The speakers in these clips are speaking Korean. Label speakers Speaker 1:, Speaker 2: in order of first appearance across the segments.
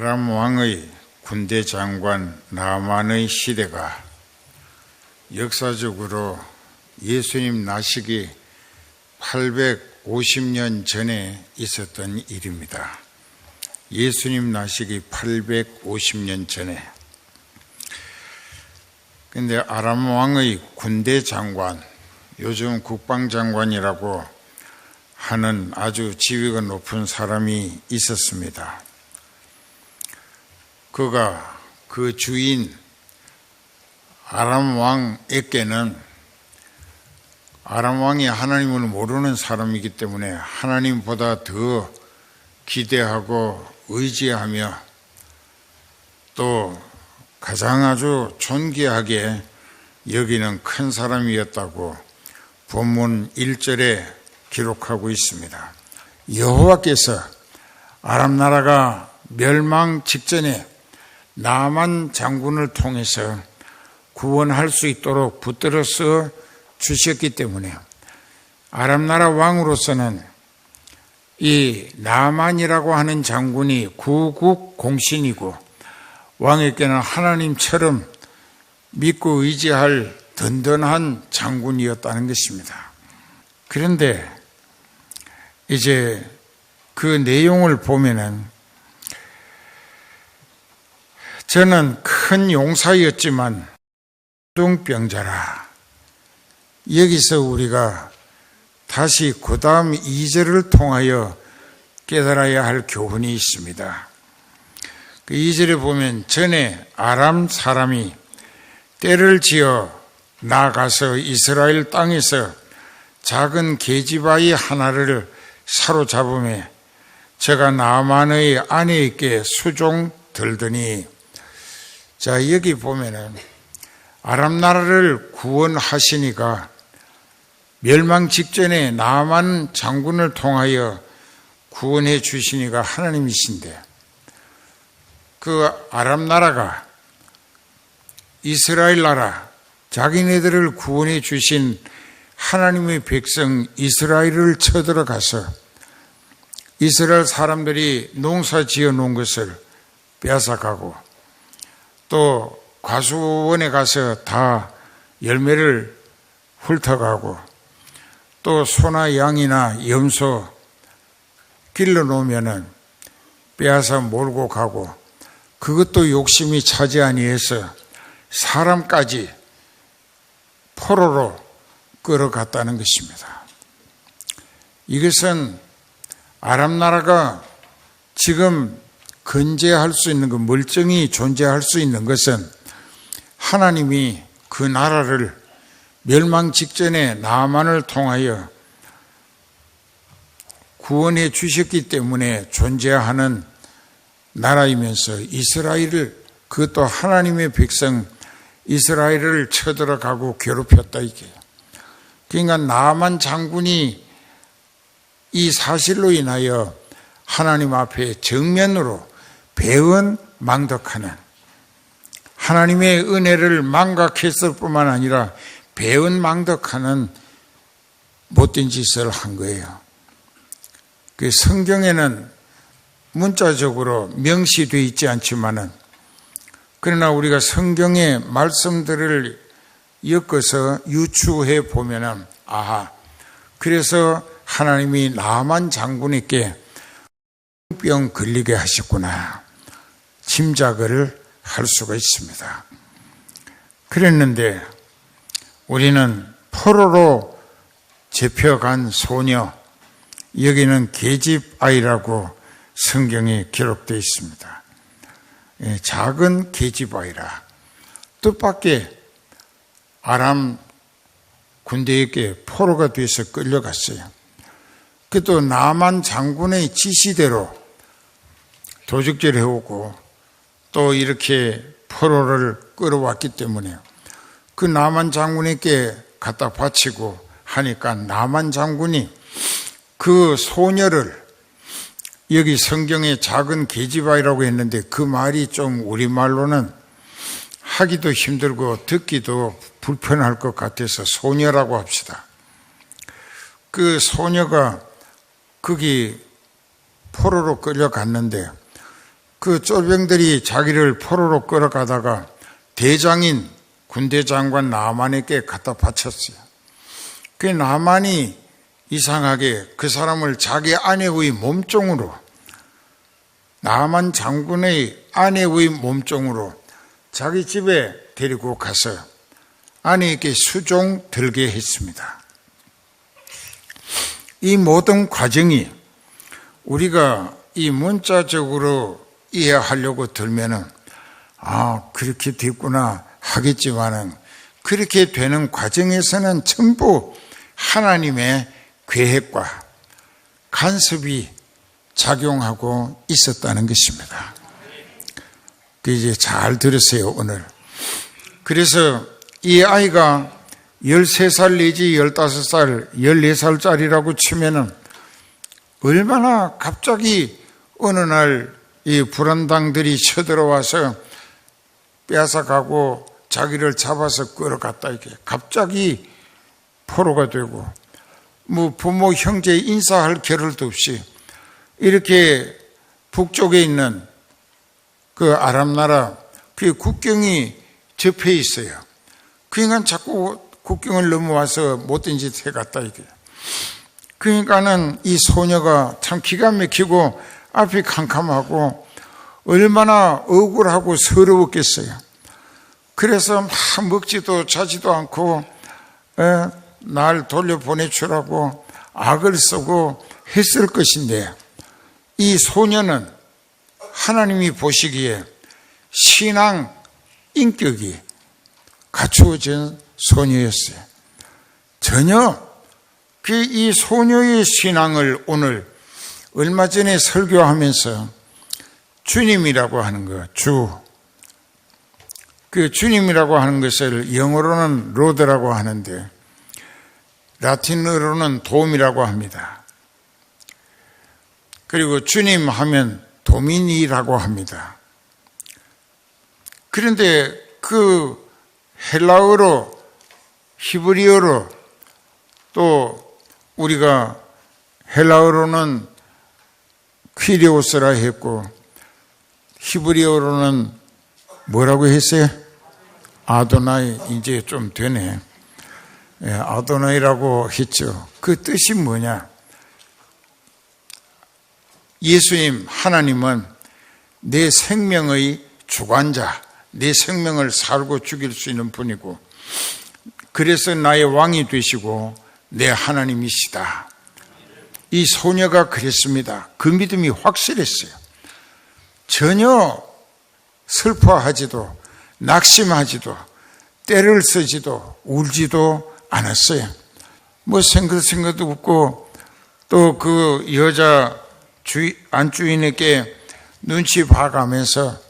Speaker 1: 아람 왕의 군대 장관 나만의 시대가 역사적으로 예수님 나시기 850년 전에 있었던 일입니다. 예수님 나시기 850년 전에. 근데 아람 왕의 군대 장관, 요즘 국방장관이라고 하는 아주 지위가 높은 사람이 있었습니다. 그가 그 주인 아람 왕에게는 아람 왕이 하나님을 모르는 사람이기 때문에 하나님보다 더 기대하고 의지하며 또 가장 아주 존귀하게 여기는 큰 사람이었다고 본문 1절에 기록하고 있습니다. 여호와께서 아람 나라가 멸망 직전에 나만 장군을 통해서 구원할 수 있도록 붙들어서 주셨기 때문에 아람 나라 왕으로서는 이 나만이라고 하는 장군이 구국 공신이고 왕에게는 하나님처럼 믿고 의지할 든든한 장군이었다는 것입니다. 그런데 이제 그 내용을 보면은 저는 큰 용사였지만 중병자라. 여기서 우리가 다시 그 다음 2절을 통하여 깨달아야 할 교훈이 있습니다. 그 2절에 보면 전에 아람 사람이 때를 지어 나가서 이스라엘 땅에서 작은 계집아이 하나를 사로잡으며 저가 나만의 아내에게 수종 들더니, 자, 여기 보면은 아람 나라를 구원하시니까 멸망 직전에 나만 장군을 통하여 구원해 주시니까 하나님이신데, 그 아람 나라가 이스라엘 나라, 자기네들을 구원해 주신 하나님의 백성 이스라엘을 쳐들어가서 이스라엘 사람들이 농사 지어 놓은 것을 빼앗아가고 또 과수원에 가서 다 열매를 훑어가고 또 소나 양이나 염소 길러 놓으면은 빼앗아 몰고 가고 그것도 욕심이 차지 아니해서 사람까지 포로로 끌어갔다는 것입니다. 이것은 아람 나라가 지금 건재할 수 있는 것, 멀쩡히 존재할 수 있는 것은 하나님이 그 나라를 멸망 직전에 나만을 통하여 구원해 주셨기 때문에 존재하는 나라이면서 이스라엘을, 그것도 하나님의 백성 이스라엘을 쳐들어가고 괴롭혔다 이게. 그러니까 나만 장군이 이 사실로 인하여 하나님 앞에 정면으로 배은망덕하는, 하나님의 은혜를 망각했을 뿐만 아니라 배은망덕하는 못된 짓을 한 거예요. 그 성경에는 문자적으로 명시되어 있지 않지만은, 그러나 우리가 성경의 말씀들을 엮어서 유추해 보면은, 아하, 그래서 하나님이 나만 장군에게 병 걸리게 하셨구나 짐작을 할 수가 있습니다. 그랬는데 우리는 포로로 잡혀간 소녀, 여기는 계집아이라고 성경에 기록되어 있습니다. 작은 계집아이라. 뜻밖의 아람 군대에게 포로가 돼서 끌려갔어요. 그것도 나만 장군의 지시대로 도적질 해오고 또 이렇게 포로를 끌어왔기 때문에 그 나만 장군에게 갖다 바치고 하니까 나만 장군이 그 소녀를, 여기 성경에 작은 계집아이라고 했는데 그 말이 좀 우리말로는 하기도 힘들고 듣기도 불편할 것 같아서 소녀라고 합시다. 그 소녀가 거기 포로로 끌려갔는데 그 쫄병들이 자기를 포로로 끌어가다가 대장인 군대 장관 나만에게 갖다 바쳤어요. 그 나만이 이상하게 그 사람을 자기 아내의 몸종으로, 나만 장군의 아내의 몸종으로 자기 집에 데리고 가서 아내에게 수종 들게 했습니다. 이 모든 과정이 우리가 이 문자적으로 이해하려고 들면은 그렇게 됐구나 하겠지만은, 그렇게 되는 과정에서는 전부 하나님의 계획과 간섭이 작용하고 있었다는 것입니다. 이제 잘 들으세요, 오늘. 그래서 이 아이가 13살 내지 15살, 14살짜리라고 치면은 얼마나 갑자기 어느 날 이 불안당들이 쳐들어와서 빼앗아가고 자기를 잡아서 끌어갔다, 이렇게 갑자기 포로가 되고, 뭐 부모 형제 인사할 겨를도 없이 이렇게 북쪽에 있는 그 아람 나라 그 국경이 접해 있어요. 그러니까 자꾸 국경을 넘어와서 못된 짓 해갔다, 이게. 그러니까는 이 소녀가 참 기가 막히고 앞이 캄캄하고 얼마나 억울하고 서러웠겠어요. 그래서 막 먹지도 자지도 않고 날 돌려보내주라고 악을 쓰고 했을 것인데, 이 소녀는 하나님이 보시기에 신앙 인격이 갖추어진 소녀였어요. 전혀 이 소녀의 신앙을 오늘 얼마 전에 설교하면서 주님이라고 하는 것, 그 주님이라고 하는 것을 영어로는 로드라고 하는데 라틴어로는 도움이라고 합니다. 그리고 주님 하면 도미니라고 합니다. 그런데 그 헬라어로, 히브리어로, 또 우리가 헬라어로는 퀴리오스라 했고 히브리어로는 뭐라고 했어요? 아도나이. 이제 좀 되네. 아도나이라고 했죠. 그 뜻이 뭐냐? 예수님, 하나님은 내 생명의 주관자, 내 생명을 살고 죽일 수 있는 분이고, 그래서 나의 왕이 되시고 내 하나님이시다. 이 소녀가 그랬습니다. 그 믿음이 확실했어요. 전혀 슬퍼하지도 낙심하지도 때를 쓰지도 울지도 않았어요. 뭐 생각도 없고, 또 그 여자 안주인에게 눈치 봐가면서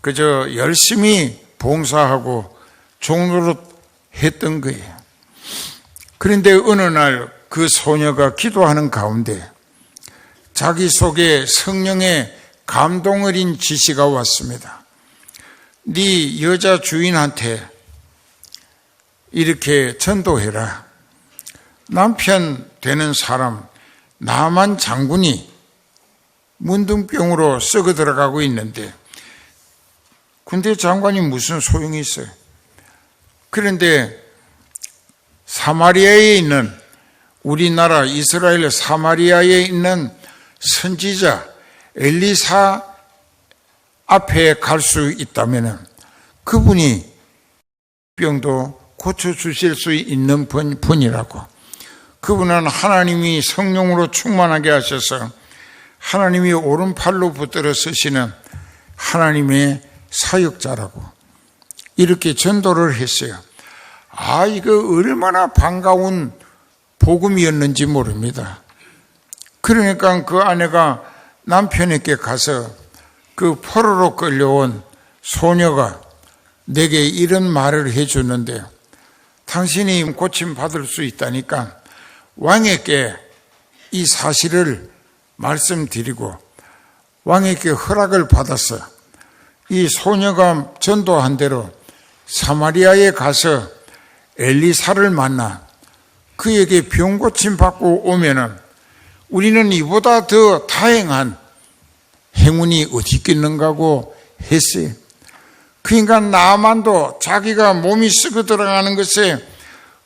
Speaker 1: 그저 열심히 봉사하고 종노릇 했던 거예요. 그런데 어느 날 그 소녀가 기도하는 가운데 자기 속에 성령의 감동 어린 지시가 왔습니다. 네 여자 주인한테 이렇게 전도해라. 남편 되는 사람 나만 장군이 문둥병으로 썩어 들어가고 있는데 군대 장관이 무슨 소용이 있어요. 그런데 사마리아에 있는, 우리나라 이스라엘 사마리아에 있는 선지자 엘리사 앞에 갈 수 있다면 그분이 병도 고쳐주실 수 있는 분이라고. 그분은 하나님이 성령으로 충만하게 하셔서 하나님이 오른팔로 붙들어 서시는 하나님의 사역자라고 이렇게 전도를 했어요. 이거 얼마나 반가운 복음이었는지 모릅니다. 그러니까 그 아내가 남편에게 가서 그 포로로 끌려온 소녀가 내게 이런 말을 해주는데, 당신이 고침받을 수 있다니까 왕에게 이 사실을 말씀드리고 왕에게 허락을 받아서 이 소녀가 전도한 대로 사마리아에 가서 엘리사를 만나 그에게 병고침 받고 오면은 우리는 이보다 더 다행한 행운이 어디 있겠는가고 했어요. 그러니까 나만도 자기가 몸이 썩어 들어가는 것에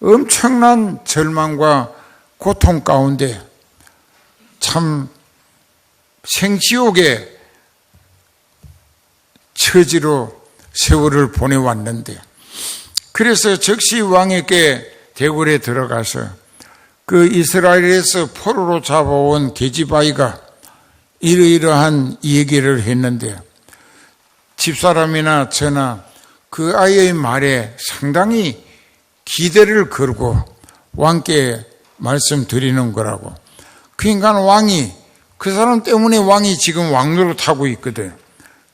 Speaker 1: 엄청난 절망과 고통 가운데 참 생지옥의 처지로 세월을 보내왔는데, 그래서 적시 왕에게 대궐에 들어가서 그 이스라엘에서 포로로 잡아온 계집아이가 이러이러한 얘기를 했는데, 집사람이나 저나 그 아이의 말에 상당히 기대를 걸고 왕께 말씀드리는 거라고. 그러니까 왕이, 그 사람 때문에 왕이 지금 왕노릇하고 있거든.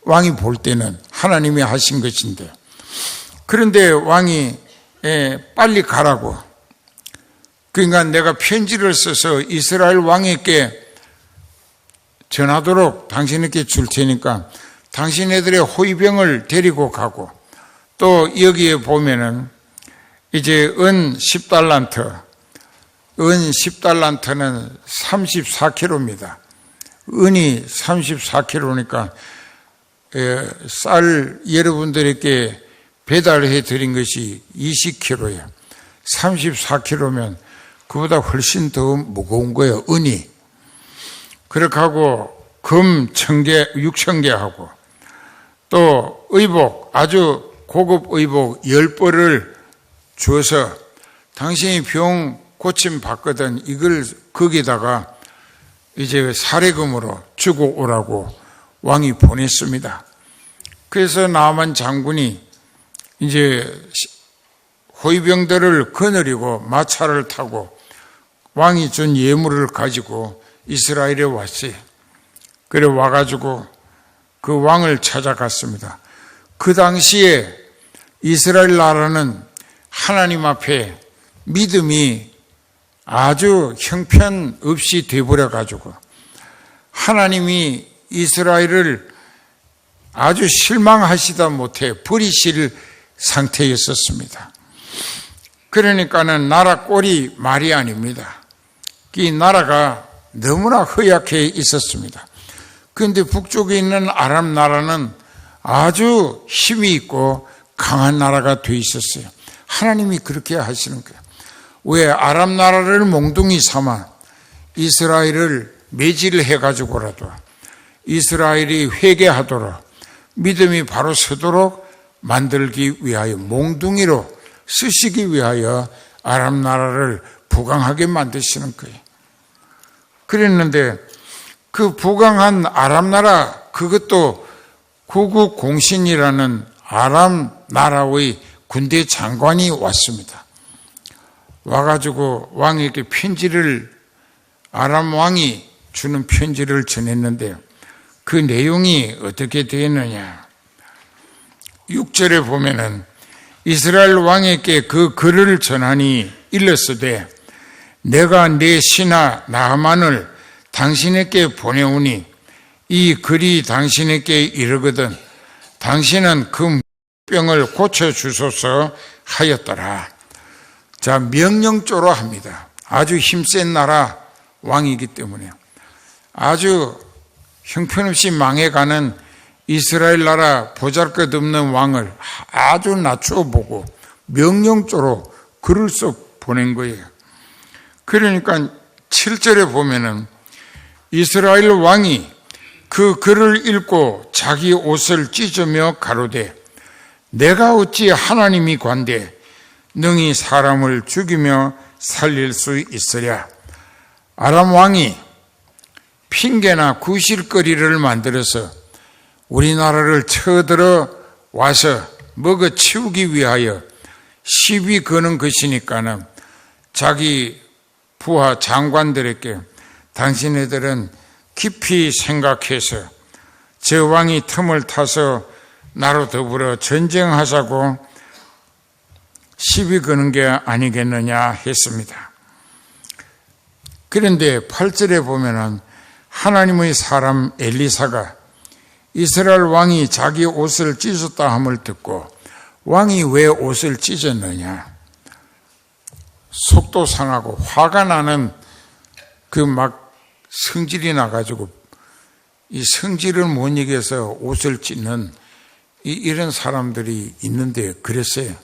Speaker 1: 왕이 볼 때는 하나님이 하신 것인데. 그런데 왕이 빨리 가라고. 그러니까 내가 편지를 써서 이스라엘 왕에게 전하도록 당신에게 줄 테니까 당신네들의 호위병을 데리고 가고, 또 여기에 보면은 이제 은 10달란트, 은 10달란트는 34kg입니다. 은이 34kg니까 쌀 여러분들에게 배달해 드린 것이 20kg예요. 34kg면 그보다 훨씬 더 무거운 거예요, 은이. 그렇게 하고 금 1000개, 6000개 하고, 또 의복, 아주 고급 의복 10벌을 줘서 당신이 병 고침 받거든 이걸 거기다가 이제 사례금으로 주고 오라고 왕이 보냈습니다. 그래서 나만 장군이 이제 호위병들을 거느리고 마차를 타고 왕이 준 예물을 가지고 이스라엘에 왔어요. 그래 와가지고 그 왕을 찾아갔습니다. 그 당시에 이스라엘 나라는 하나님 앞에 믿음이 아주 형편없이 돼버려가지고 하나님이 이스라엘을 아주 실망하시다 못해 버리실 상태였었습니다. 그러니까는 나라 꼴이 말이 아닙니다. 이 나라가 너무나 허약해 있었습니다. 그런데 북쪽에 있는 아람 나라는 아주 힘이 있고 강한 나라가 돼 있었어요. 하나님이 그렇게 하시는 거예요. 왜 아람 나라를 몽둥이 삼아 이스라엘을 매질을 해가지고라도 이스라엘이 회개하도록 믿음이 바로 서도록 만들기 위하여, 몽둥이로 쓰시기 위하여 아람 나라를 부강하게 만드시는 거예요. 그랬는데 그 부강한 아람 나라, 그것도 구국 공신이라는 아람 나라의 군대 장관이 왔습니다. 와가지고 왕에게 편지를, 아람 왕이 주는 편지를 전했는데 그 내용이 어떻게 되었느냐. 6절에 보면은 이스라엘 왕에게 그 글을 전하니 일렀으되 내가 내 신하 나하만을 당신에게 보내오니 이 글이 당신에게 이르거든 당신은 그 병을 고쳐주소서 하였더라. 자, 명령조로 합니다. 아주 힘센 나라 왕이기 때문에 아주 형편없이 망해가는 이스라엘 나라 보잘것없는 왕을 아주 낮추어 보고 명령조로 글을 써 보낸 거예요. 그러니까 7절에 보면은 이스라엘 왕이 그 글을 읽고 자기 옷을 찢으며 가로되 내가 어찌 하나님이 관대 능히 사람을 죽이며 살릴 수 있으랴. 아람 왕이 핑계나 구실거리를 만들어서 우리나라를 쳐들어 와서 먹어치우기 위하여 시비 거는 것이니까는 자기 부하 장관들에게 당신네들은 깊이 생각해서 저 왕이 틈을 타서 나로 더불어 전쟁하자고 시비 거는 게 아니겠느냐 했습니다. 그런데 8절에 보면은 하나님의 사람 엘리사가 이스라엘 왕이 자기 옷을 찢었다 함을 듣고 왕이 왜 옷을 찢었느냐, 속도 상하고 화가 나는 그 막 성질이 나가지고 이 성질을 못 이겨서 옷을 찢는 이런 사람들이 있는데 그랬어요.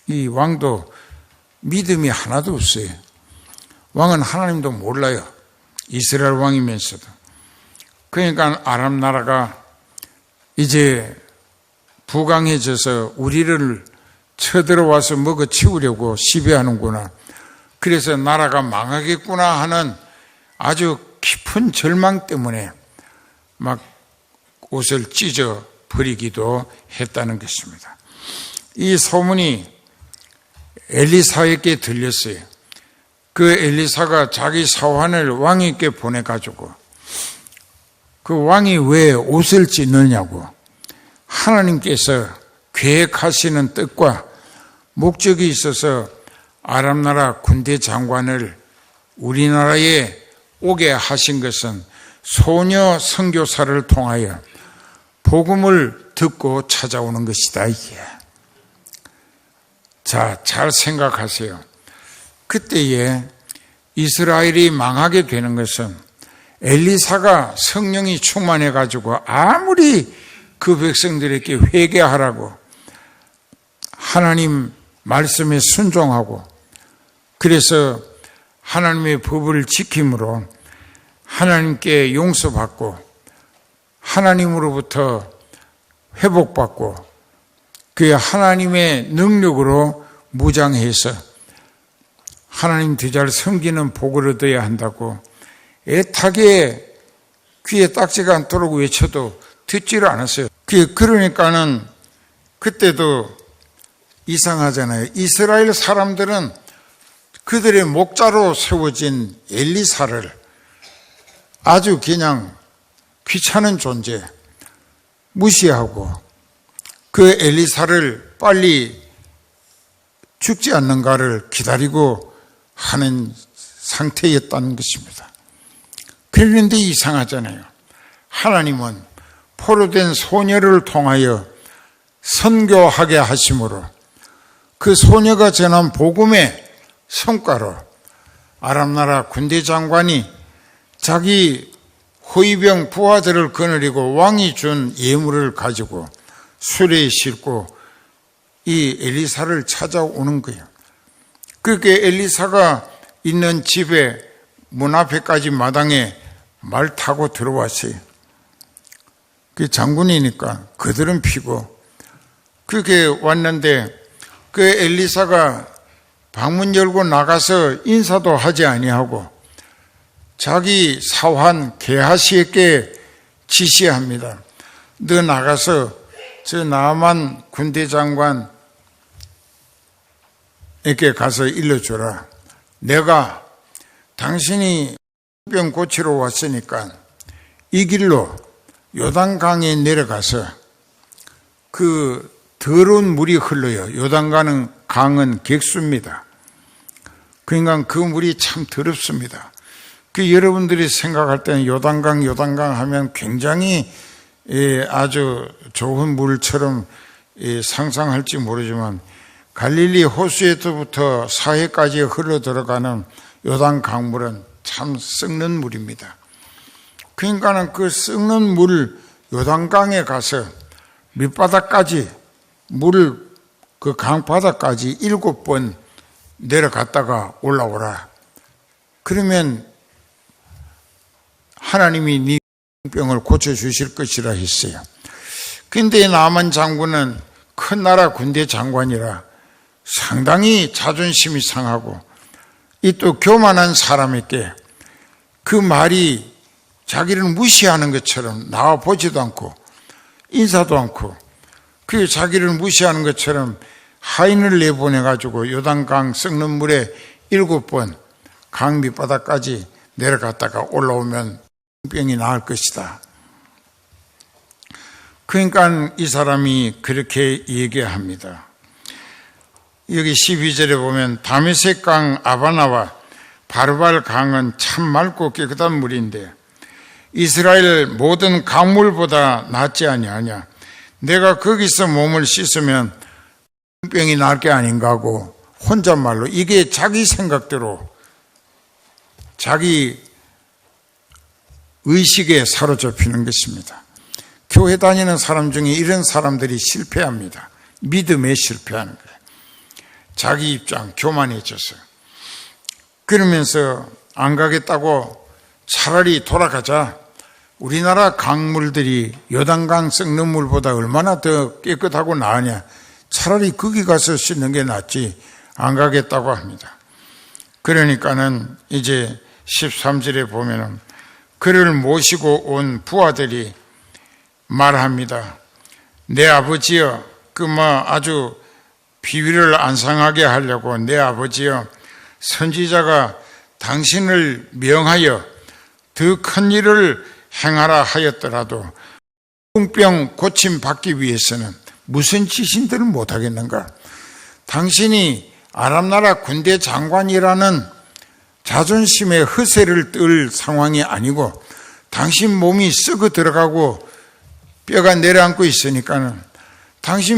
Speaker 1: 이 왕도 믿음이 하나도 없어요. 왕은 하나님도 몰라요. 이스라엘 왕이면서도. 그러니까 아람 나라가 이제 부강해져서 우리를 쳐들어와서 먹어치우려고 시비하는구나. 그래서 나라가 망하겠구나 하는 아주 깊은 절망 때문에 막 옷을 찢어 버리기도 했다는 것입니다. 이 소문이 엘리사에게 들렸어요. 그 엘리사가 자기 사환을 왕에게 보내가지고 그 왕이 왜 옷을 찢느냐고 하나님께서 계획하시는 뜻과 목적이 있어서 아람 나라 군대 장관을 우리나라에 오게 하신 것은 소녀 선교사를 통하여 복음을 듣고 찾아오는 것이다. 이게. 자, 잘 생각하세요. 그때에 이스라엘이 망하게 되는 것은 엘리사가 성령이 충만해 가지고 아무리 그 백성들에게 회개하라고 하나님 말씀에 순종하고 그래서 하나님의 법을 지킴으로 하나님께 용서받고 하나님으로부터 회복받고 그 하나님의 능력으로 무장해서 하나님 더 잘 섬기는 복을 얻어야 한다고 애타게 귀에 딱지가 않도록 외쳐도 듣지를 않았어요. 그러니까는 그때도 이상하잖아요. 이스라엘 사람들은 그들의 목자로 세워진 엘리사를 아주 그냥 귀찮은 존재 무시하고 그 엘리사를 빨리 죽지 않는가를 기다리고 하는 상태였다는 것입니다. 그런데 이상하잖아요. 하나님은 포로된 소녀를 통하여 선교하게 하심으로 그 소녀가 전한 복음의 성과로 아람 나라 군대 장관이 자기 호위병 부하들을 거느리고 왕이 준 예물을 가지고 수레에 싣고 이 엘리사를 찾아오는 거예요. 그렇게 엘리사가 있는 집에 문 앞에까지 마당에 말 타고 들어왔어요. 그 장군이니까 그들은 피고 그렇게 왔는데 그 엘리사가 방문 열고 나가서 인사도 하지 아니하고 자기 사환 게하시에게 지시합니다. 너 나가서 저 나만 군대 장관에게 가서 일러줘라. 내가 당신이 병 고치러 왔으니까 이 길로 요단강에 내려가서 그 더러운 물이 흘러요. 요단강은 객수입니다. 그러니까 그 물이 참 더럽습니다. 여러분들이 생각할 때는 요단강 하면 굉장히 아주 좋은 물처럼 상상할지 모르지만 갈릴리 호수에서부터 사해까지 흘러 들어가는 요단 강물은 참 썩는 물입니다. 그러니까는 그 썩는 물 요단강에 가서 밑바닥까지 물을 그 강바닥까지 7번 내려갔다가 올라오라. 그러면 하나님이 네 병을 고쳐주실 것이라 했어요. 근데 나만 장군은 큰 나라 군대 장관이라 상당히 자존심이 상하고 이 또 교만한 사람에게 그 말이 자기를 무시하는 것처럼 나와보지도 않고 인사도 않고 그 자기를 무시하는 것처럼 하인을 내보내가지고 요단강 썩는 물에 7번 강 밑바닥까지 내려갔다가 올라오면 병이 나을 것이다. 그러니까 이 사람이 그렇게 얘기합니다. 여기 12절에 보면 다메섹 강 아바나와 바르발 강은 참 맑고 깨끗한 물인데 이스라엘 모든 강물보다 낫지 아니하냐. 내가 거기서 몸을 씻으면 병이 날 게 아닌가 하고 혼잣말로 이게 자기 생각대로 자기 의식에 사로잡히는 것입니다. 교회 다니는 사람 중에 이런 사람들이 실패합니다. 믿음에 실패하는 거예요. 자기 입장 교만해져서. 그러면서 안 가겠다고 차라리 돌아가자. 우리나라 강물들이 요단강 썩는 물보다 얼마나 더 깨끗하고 나으냐. 차라리 거기 가서 씻는 게 낫지. 안 가겠다고 합니다. 그러니까는 이제 13절에 보면은 그를 모시고 온 부하들이 말합니다. 내 아버지여, 아주 비위를 안 상하게 하려고 내 아버지여, 선지자가 당신을 명하여 더 큰 일을 행하라 하였더라도 병 고침 받기 위해서는 무슨 지신들을 못하겠는가? 당신이 아람나라 군대 장관이라는 자존심의 허세를 뜰 상황이 아니고 당신 몸이 썩어 들어가고 뼈가 내려앉고 있으니까는 당신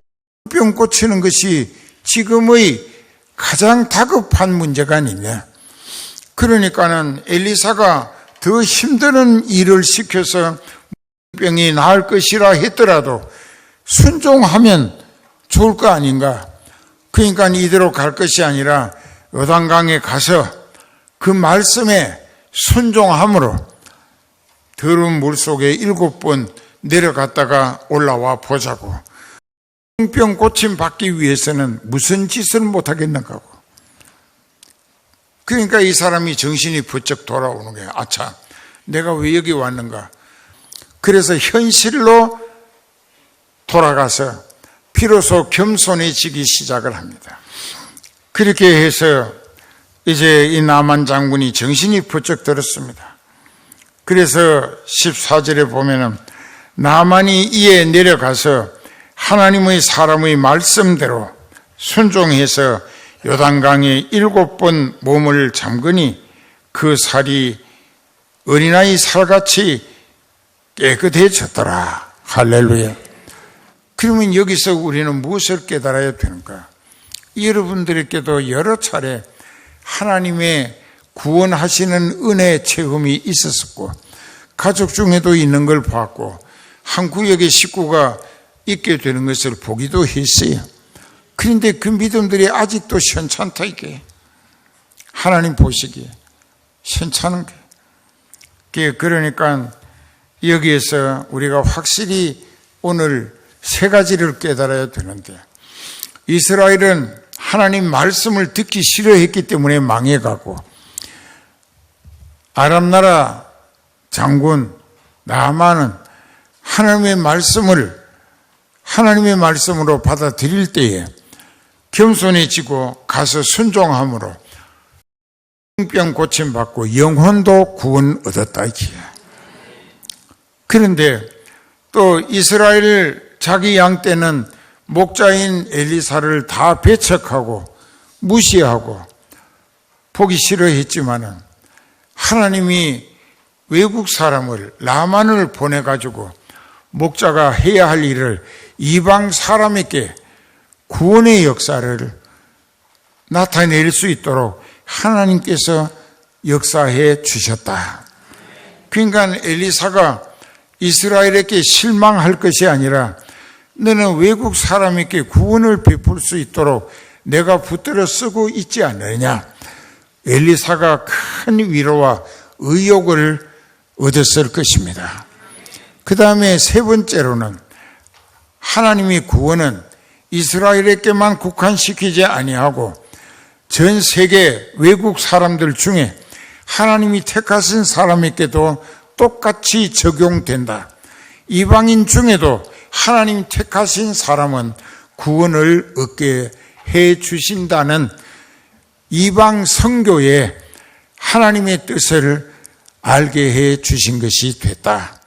Speaker 1: 병 고치는 것이 지금의 가장 다급한 문제가 아니냐. 그러니까는 엘리사가 더 힘든 일을 시켜서 병이 나을 것이라 했더라도 순종하면 좋을 거 아닌가. 그러니까 이대로 갈 것이 아니라 요단강에 가서 그 말씀에 순종함으로 더러운 물속에 7번 내려갔다가 올라와 보자고. 병 고침 받기 위해서는 무슨 짓을 못하겠는가. 그러니까 이 사람이 정신이 부쩍 돌아오는 거예요. 아차, 내가 왜 여기 왔는가. 그래서 현실로 돌아가서 비로소 겸손해지기 시작을 합니다. 그렇게 해서 이제 이 나만 장군이 정신이 부쩍 들었습니다. 그래서 14절에 보면은 나만이 이에 내려가서 하나님의 사람의 말씀대로 순종해서 요단강에 7번 몸을 잠그니 그 살이 어린아이 살같이 깨끗해졌더라. 할렐루야. 그러면 여기서 우리는 무엇을 깨달아야 되는가? 여러분들에게도 여러 차례 하나님의 구원하시는 은혜 체험이 있었고 가족 중에도 있는 걸 봤고 한 구역의 식구가 있게 되는 것을 보기도 했어요. 그런데 그 믿음들이 아직도 현찮다 이게. 하나님 보시기에 현찮은 게. 그러니까 여기에서 우리가 확실히 오늘 3가지를 깨달아야 되는데, 이스라엘은 하나님 말씀을 듣기 싫어했기 때문에 망해가고 아람나라 장군 나아만은 하나님의 말씀으로 받아들일 때에 겸손해지고 가서 순종함으로 병 고침받고 영혼도 구원 얻었다 이게. 그런데 또 이스라엘 자기 양 때는 목자인 엘리사를 다 배척하고 무시하고 보기 싫어했지만은 하나님이 외국 사람을 나만을 보내가지고 목자가 해야 할 일을 이방 사람에게 구원의 역사를 나타낼 수 있도록 하나님께서 역사해 주셨다. 그러니까 엘리사가 이스라엘에게 실망할 것이 아니라 너는 외국 사람에게 구원을 베풀 수 있도록 내가 붙들어 쓰고 있지 않느냐. 엘리사가 큰 위로와 의욕을 얻었을 것입니다. 그 다음에 3번째로는 하나님의 구원은 이스라엘에게만 국한시키지 아니하고 전 세계 외국 사람들 중에 하나님이 택하신 사람에게도 똑같이 적용된다. 이방인 중에도 하나님 택하신 사람은 구원을 얻게 해 주신다는 이방 선교에 하나님의 뜻을 알게 해 주신 것이 됐다.